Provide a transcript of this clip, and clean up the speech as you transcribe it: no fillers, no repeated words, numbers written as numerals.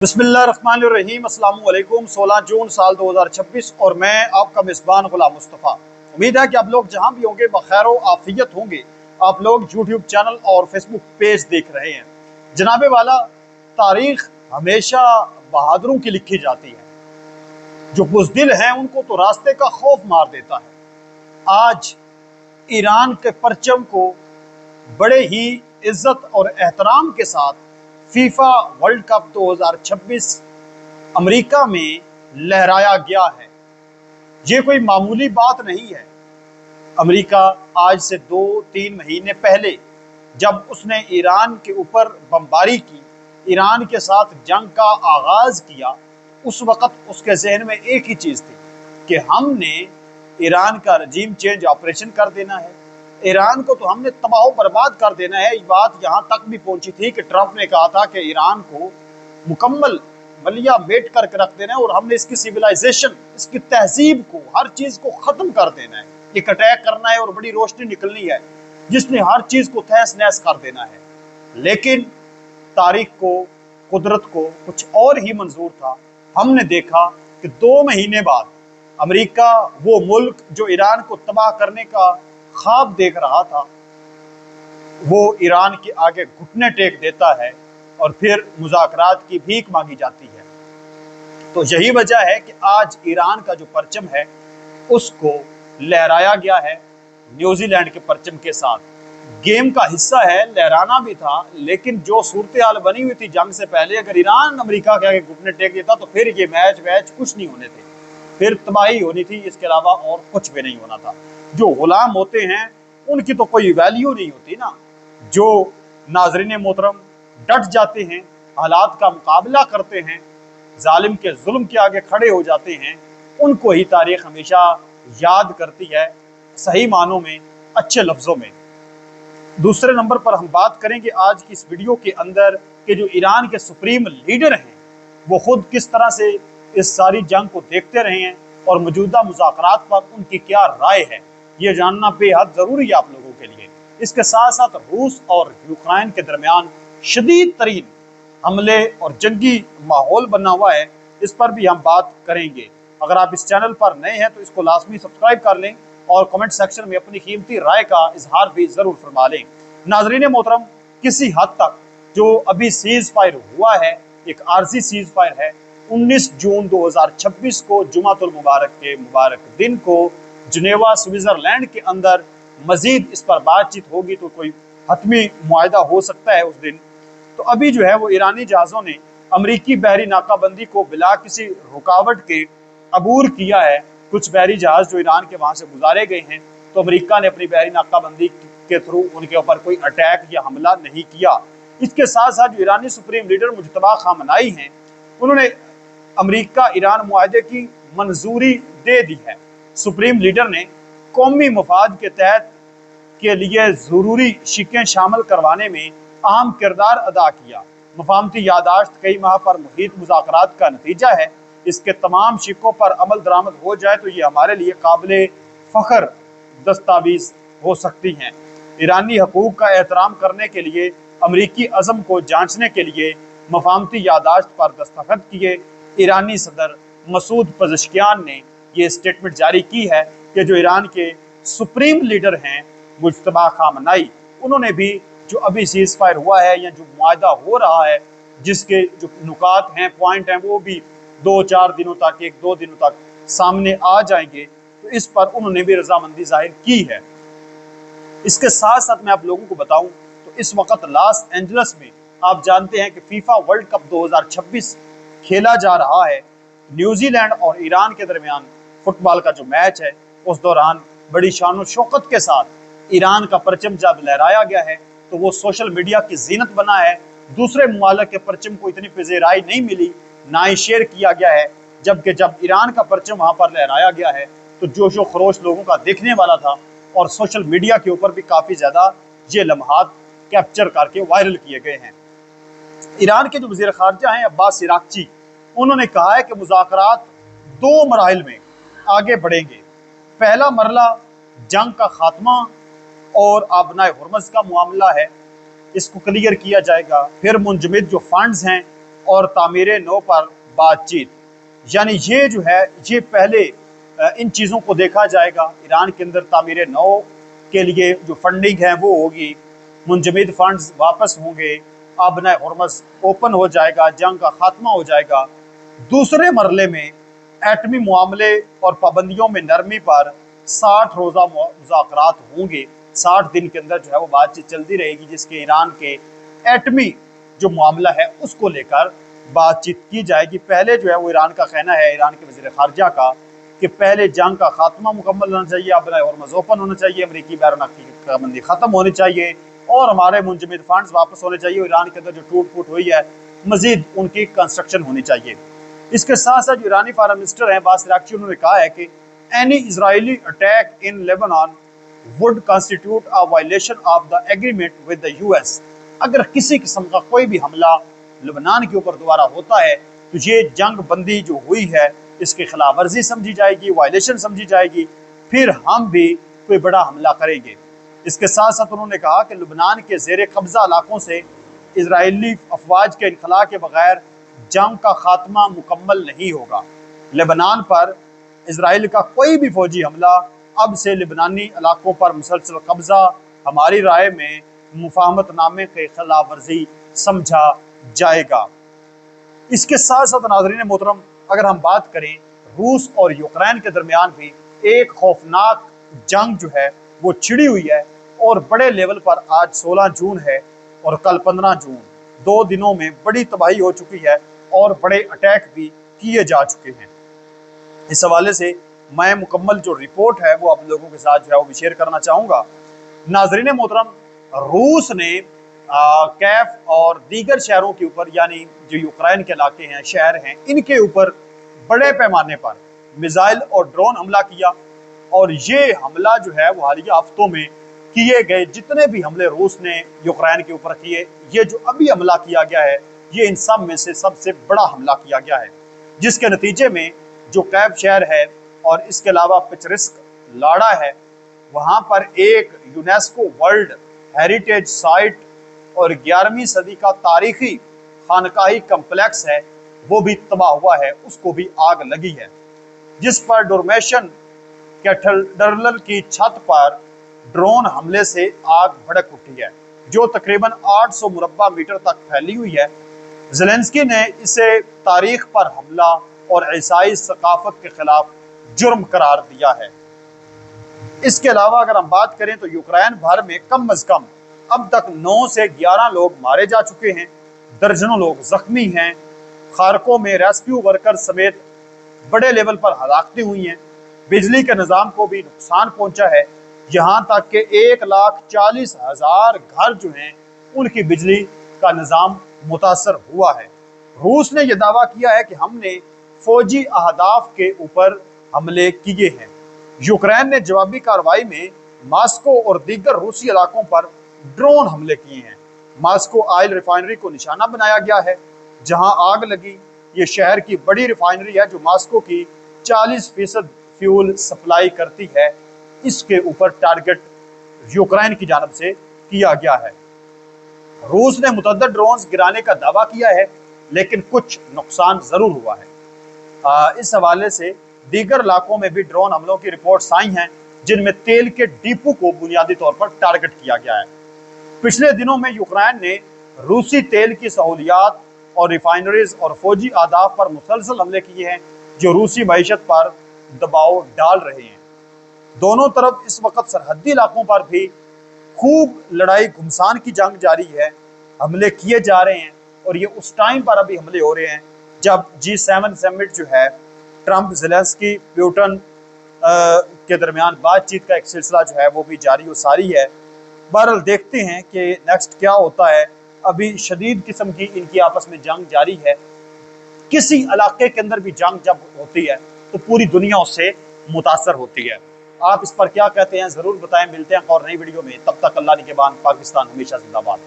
बिस्मिल्लाहिर्रहमानिर्रहीम। अस्सलाम वालेकुम। 16 जून साल 2026 और मैं आपका मेज़बान गुलाम मुस्तफ़ा। उम्मीद है कि आप लोग जहां भी होंगे बखैर व आफियत होंगे। आप लोग यूट्यूब चैनल और फेसबुक पेज देख रहे हैं। जनाबे वाला, तारीख हमेशा बहादुरों की लिखी जाती है। जो बुज़दिल हैं उनको तो रास्ते का खौफ मार देता है। आज ईरान के परचम को बड़े ही इज्जत और एहतराम के साथ फीफा वर्ल्ड कप 2026 अमेरिका में लहराया गया है। ये कोई मामूली बात नहीं है। अमेरिका आज से 2-3 महीने पहले जब उसने ईरान के ऊपर बमबारी की, ईरान के साथ जंग का आगाज़ किया, उस वक़्त उसके जहन में एक ही चीज़ थी कि हमने ईरान का रजीम चेंज ऑपरेशन कर देना है, ईरान को तो हमने तबाह बर्बाद कर देना है। ये बात यहाँ तक भी पहुंची थी कि ट्रंप ने कहा था कि ईरान को मुकम्मल बलिया मेट करके रख देना है और हमने इसकी सिविलाइजेशन, इसकी तहजीब को, हर चीज़ को ख़त्म कर देना है। एक अटैक करना है और बड़ी रोशनी निकलनी है जिसने हर चीज़ को तहस नहस कर देना है। लेकिन तारीख को, कुदरत को कुछ और ही मंजूर था। हमने देखा कि 2 महीने बाद अमेरिका, वो मुल्क जो ईरान को तबाह करने का ख्वाब देख रहा था, वो ईरान के आगे घुटने टेक देता है और फिर मुज़ाकरात की भीख मांगी जाती है। तो यही वजह है कि आज ईरान का जो परचम है उसको लहराया गया है न्यूजीलैंड के परचम के साथ। गेम का हिस्सा है, लहराना भी था, लेकिन जो सूरत हाल बनी हुई थी जंग से पहले, अगर ईरान अमेरिका के आगे घुटने टेक देता तो फिर ये मैच कुछ नहीं होने थे, फिर तबाही होनी थी। इसके अलावा और कुछ भी नहीं होना था। जो गुलाम होते हैं उनकी तो कोई वैल्यू नहीं होती ना। जो नाज़रीन मोहतरम डट जाते हैं, हालात का मुकाबला करते हैं, जालिम के जुल्म के आगे खड़े हो जाते हैं, उनको ही तारीख हमेशा याद करती है, सही मानों में, अच्छे लफ्ज़ों में। दूसरे नंबर पर हम बात करेंगे आज की इस वीडियो के अंदर कि जो ईरान के सुप्रीम लीडर हैं वो खुद किस तरह से इस सारी जंग को देखते रहे हैं और मौजूदा मुज़ाकरात पर उनकी क्या राय है। ये जानना बेहद ज़रूरी है आप लोगों के लिए। इसके साथ साथ रूस और यूक्रेन के दरमियान शदीद तरीन हमले और जंगी माहौल बना हुआ है, इस पर भी हम बात करेंगे। अगर आप इस चैनल पर नए हैं तो इसको लाजमी सब्सक्राइब कर लें और कमेंट सेक्शन में अपनी कीमती राय का इजहार भी ज़रूर फरमा लें। नाज़रीन मोहतरम, किसी हद तक जो अभी सीज़ फायर हुआ है, एक आर्जी सीज़ फायर है। 19 जून 2026 को जुमातुल मुबारक के मुबारक दिन को जिनेवा स्विट्ज़रलैंड के अंदर मजीद इस पर बातचीत होगी तो कोई हतमी मुआहदा हो सकता है उस दिन। तो अभी जो है वो ईरानी जहाज़ों ने अमरीकी बहरी नाकाबंदी को बिला किसी रुकावट के अबूर किया है। कुछ बहरी जहाज़ जो ईरान के वहाँ से गुजारे गए हैं, तो अमरीका ने अपनी बहरी नाकाबंदी के थ्रू उनके ऊपर कोई अटैक या हमला नहीं किया। इसके साथ साथ जो ईरानी सुप्रीम लीडर मुज्तबा खामनाई हैं, उन्होंने अमरीका ईरान मुआहदे की मंजूरी दे दी है। सुप्रीम लीडर ने कौमी मफाद के तहत के लिए ज़रूरी शिकें शामिल करवाने में अहम किरदार अदा किया। मफाहमती यादाश्त कई माह पर मुहित मुज़ाकरात का नतीजा है। इसके तमाम शिकों पर अमल दरामद हो जाए तो ये हमारे लिए काबिल फ़ख्र दस्तावेज़ हो सकती हैं। ईरानी हकूक़ का एहतराम करने के लिए, अमरीकी अज़म को जांचने के लिए मफाहमती यादाश्त पर दस्तखत किए। ईरानी सदर मसूद पज़ेश्कियान ने ये स्टेटमेंट जारी की है कि जो ईरान के सुप्रीम लीडर हैं मुज्तबा खामनाई, उन्होंने भी जो अभी सीज़ फायर हुआ है या जो मुआहदा हो रहा है, जिसके जो नुकात हैं, पॉइंट हैं, वो भी 2-4 दिनों तक, 1-2 दिनों तक सामने आ जाएंगे। तो इस पर उन्होंने भी रजामंदी जाहिर की है। इसके साथ साथ मैं आप लोगों को बताऊं तो इस वक्त लॉस एंजल्स में आप जानते हैं कि फीफा वर्ल्ड कप 2026 खेला जा रहा है। न्यूजीलैंड और ईरान के दरमियान फुटबॉल का जो मैच है, उस दौरान बड़ी शान शौकत के साथ ईरान का परचम जब लहराया गया है तो वो सोशल मीडिया की जीनत बना है। दूसरे मुमालिक के परचम को इतनी पज़ीराई नहीं मिली, ना ही शेयर किया गया है। जबकि जब ईरान का परचम वहाँ पर लहराया गया है तो जोश व खरोश लोगों का देखने वाला था और सोशल मीडिया के ऊपर भी काफ़ी ज़्यादा ये लम्हात कैप्चर करके वायरल किए गए हैं। ईरान के जो वज़ीर ख़ारजा हैं अब्बास इराक़ची, उन्होंने कहा है कि मुज़ाकरात 2 मराहिल में आगे बढ़ेंगे। पहला मरला जंग का खात्मा और आबनाए हुर्मज़ का मामला है, इसको क्लियर किया जाएगा। फिर मुंजमद जो फंड्स हैं اور تعمیر نو پر بات چیت، یعنی یہ جو ہے یہ پہلے ان چیزوں کو دیکھا جائے گا۔ ایران کے اندر تعمیر نو کے لیے جو فنڈنگ ہے وہ ہوگی، منجمد فنڈز واپس ہوں گے، آبنۂ ہرمز اوپن ہو جائے گا، جنگ کا خاتمہ ہو جائے گا۔ دوسرے مرحلے میں ایٹمی معاملے اور پابندیوں میں نرمی پر 60 روزہ مذاکرات ہوں گے۔ 60 دن کے اندر جو ہے وہ بات چیت چلتی رہے گی، جس کے ایران کے ایٹمی جو معاملہ ہے اس کو لے کر بات چیت کی جائے گی۔ پہلے جو ہے وہ ایران کا کہنا ہے، ایران کے وزیر خارجہ کا، کہ پہلے جنگ کا خاتمہ مکمل ہونا چاہیے، آبنۂ ہرمز اوپن ہونا چاہیے، امریکی بیرونی پابندی ختم ہونی چاہیے، اور ہمارے منجمد فنڈز واپس ہونے چاہیے۔ ایران کے اندر جو ٹوٹ پھوٹ ہوئی ہے مزید ان کی کنسٹرکشن ہونی چاہیے۔ اس کے ساتھ ساتھ جو ایرانی فارن منسٹر ہیں باسل اراغچی، انہوں نے کہا ہے کہ any Israeli attack in Lebanon would constitute a violation of the agreement with the US۔ اگر کسی قسم کا کوئی بھی حملہ لبنان کے اوپر دوبارہ ہوتا ہے تو یہ جنگ بندی جو ہوئی ہے اس کی خلاف ورزی سمجھی جائے گی، وائلیشن سمجھی جائے گی، پھر ہم بھی کوئی بڑا حملہ کریں گے۔ اس کے ساتھ ساتھ انہوں نے کہا کہ لبنان کے زیر قبضہ علاقوں سے اسرائیلی افواج کے انخلاء کے بغیر جنگ کا خاتمہ مکمل نہیں ہوگا۔ لبنان پر اسرائیل کا کوئی بھی فوجی حملہ اب سے لبنانی علاقوں پر مسلسل قبضہ ہماری رائے میں مفاہمت نامے کے خلاف ورزی سمجھا جائے گا۔ اس کے ساتھ ساتھ ناظرین محترم، اگر ہم بات کریں روس اور یوکرین کے درمیان بھی ایک خوفناک جنگ جو ہے وہ چھڑی ہوئی ہے، اور بڑے لیول پر آج 16 جون ہے اور کل 15 جون، 2 دنوں میں بڑی تباہی ہو چکی ہے اور بڑے اٹیک بھی کیے جا چکے ہیں۔ اس حوالے سے میں مکمل جو رپورٹ ہے وہ آپ لوگوں کے ساتھ جو ہے وہ بھی شیئر کرنا چاہوں گا۔ ناظرین محترم، روس نے کیف اور دیگر شہروں کے اوپر، یعنی جو یوکرین کے علاقے ہیں، شہر ہیں، ان کے اوپر بڑے پیمانے پر میزائل اور ڈرون حملہ کیا، اور یہ حملہ جو ہے وہ حالیہ ہفتوں میں کیے گئے جتنے بھی حملے روس نے یوکرین کے اوپر کیے، یہ جو ابھی حملہ کیا گیا ہے یہ ان سب میں سے سب سے بڑا حملہ کیا گیا ہے، جس کے نتیجے میں جو کیف شہر ہے اور اس کے علاوہ پچرسک لاڑا ہے، وہاں پر ایک یونیسکو ورلڈ ہیریٹیج سائٹ اور 11ویں صدی کا تاریخی خانقاہی کمپلیکس ہے، وہ بھی تباہ ہوا ہے، اس کو بھی آگ لگی ہے، جس پر ڈورمیشن کیتھیڈرل کی چھت پر ڈرون حملے سے آگ بھڑک اٹھی ہے، جو تقریباً 800 مربع میٹر تک پھیلی ہوئی ہے۔ زیلنسکی نے اسے تاریخ پر حملہ اور عیسائی ثقافت کے خلاف جرم قرار دیا ہے۔ اس کے علاوہ اگر ہم بات کریں تو یوکرین بھر میں کم از کم اب تک 9 سے 11 لوگ مارے جا چکے ہیں، درجنوں لوگ زخمی ہیں، خارکوں میں ریسکیو ورکر سمیت بڑے لیول پر ہلاکتیں ہوئی ہیں، بجلی کے نظام کو بھی نقصان پہنچا ہے، یہاں تک کہ 1,40,000 گھر جو ہیں ان کی بجلی کا نظام متاثر ہوا ہے۔ روس نے یہ دعویٰ کیا ہے کہ ہم نے فوجی اہداف کے اوپر حملے کیے ہیں۔ یوکرین نے جوابی کارروائی میں ماسکو اور دیگر روسی علاقوں پر ڈرون حملے کیے ہیں۔ ماسکو آئل ریفائنری کو نشانہ بنایا گیا ہے جہاں آگ لگی۔ یہ شہر کی بڑی ریفائنری ہے جو ماسکو کی 40% فیول سپلائی کرتی ہے، اس کے اوپر ٹارگٹ یوکرین کی جانب سے کیا گیا ہے۔ روس نے متعدد ڈرونز گرانے کا دعویٰ کیا ہے لیکن کچھ نقصان ضرور ہوا ہے۔ اس حوالے سے دیگر علاقوں میں بھی ڈرون حملوں کی رپورٹس آئی ہیں جن میں تیل کے ڈیپو کو بنیادی طور پر ٹارگٹ کیا گیا ہے۔ پچھلے دنوں میں یوکرین نے روسی تیل کی سہولیات اور ریفائنریز اور فوجی اہداف پر مسلسل حملے کیے ہیں جو روسی معیشت پر دباؤ ڈال رہے ہیں۔ دونوں طرف اس وقت سرحدی علاقوں پر بھی خوب لڑائی گھمسان کی جنگ جاری ہے، حملے کیے جا رہے ہیں، اور یہ اس ٹائم پر ابھی حملے ہو رہے ہیں جب G7 سمٹ جو ہے ٹرمپ، زیلنسکی، پیوٹن کے درمیان بات چیت کا ایک سلسلہ جو ہے وہ بھی جاری و ساری ہے۔ بہرحال دیکھتے ہیں کہ نیکسٹ کیا ہوتا ہے۔ ابھی شدید قسم کی ان کی آپس میں جنگ جاری ہے۔ کسی علاقے کے اندر بھی جنگ جب ہوتی ہے تو پوری دنیا اس سے متاثر ہوتی ہے۔ آپ اس پر کیا کہتے ہیں ضرور بتائیں۔ ملتے ہیں ایک اور نئی ویڈیو میں، تب تک اللہ نگہبان، پاکستان ہمیشہ زندہ باد۔